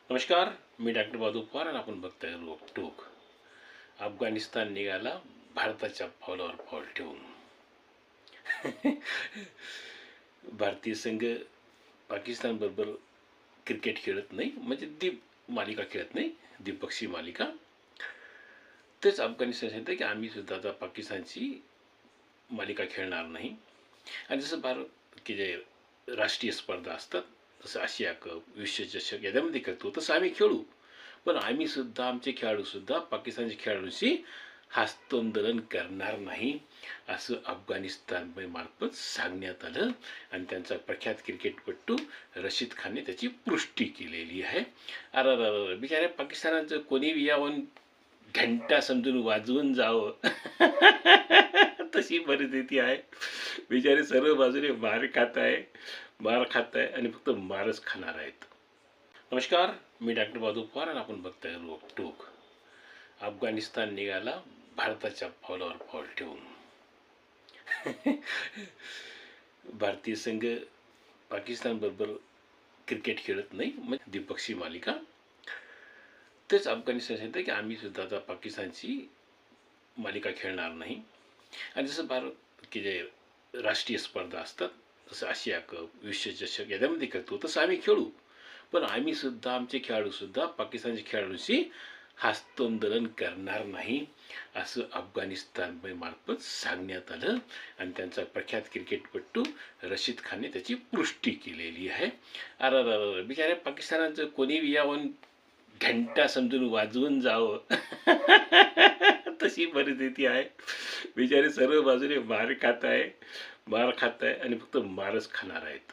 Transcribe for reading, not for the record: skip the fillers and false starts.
नमस्कार, मी डॉक्टर बादू पवार आणि आपण बघताय रोकटोक. अफगाणिस्तान निघाला भारताच्या पावलावर पाऊल ठेवून. भारतीय संघ पाकिस्तानबरोबर क्रिकेट खेळत नाही, म्हणजे मालिका खेळत नाही, द्विपक्षीय मालिका. तेच अफगाणिस्तान सांगतं की आम्ही सुद्धा आता पाकिस्तानची मालिका खेळणार नाही. आणि जसं भारत की जे राष्ट्रीय स्पर्धा असतात, जसं आशिया कप, विश्वचषक याच्यामध्ये खेळतो तसं आम्ही खेळू, पण आम्ही सुद्धा आमचे खेळाडूसुद्धा पाकिस्तानच्या खेळाडूंशी हस्तांदोलन करणार नाही, असं अफगाणिस्तान मार्फत सांगण्यात आलं. आणि त्यांचा प्रख्यात क्रिकेटपटू रशीद खानने त्याची पुष्टी केलेली आहे. अरे बिचाऱ्या पाकिस्तानाचं कोणी यावून घंटा समजून वाजवून जावं तशी परिस्थिती आहे. बिचारे सर्व बाजूने मार खात आहे आणि फक्त मारच खाणार आहेत. नमस्कार, मी डॉक्टर बादू पवार आणि आपण बघताय रोकटोक. अफगाणिस्तान निघाला भारताच्या पावलावर पाऊल ठेवून. भारतीय संघ पाकिस्तानबरोबर क्रिकेट खेळत नाही, म्हणजे द्विपक्षीय मालिका. तेच अफगाणिस्तान सांगतं की आम्ही सुद्धा आता पाकिस्तानची मालिका खेळणार नाही. आणि जसं भारत की जे राष्ट्रीय स्पर्धा असतात, जसं आशिया कप, विश्वचषक याच्यामध्ये खेळतो तसं आम्ही खेळू, पण आम्ही सुद्धा आमचे खेळाडूसुद्धा पाकिस्तानच्या खेळाडूंशी हस्तांदोलन करणार नाही, असं अफगाणिस्तान मार्फत सांगण्यात आलं. आणि त्यांचा प्रख्यात क्रिकेटपटू रशीद खानने त्याची पुष्टी केलेली आहे. अरे बिचाऱ्या पाकिस्तानाचं कोणी यावून घंटा समजून वाजवून जावं तशी परिस्थिती आहे. बिचारे सर्व बाजूने मार खात आहे आणि फक्त मारच खाणार आहेत.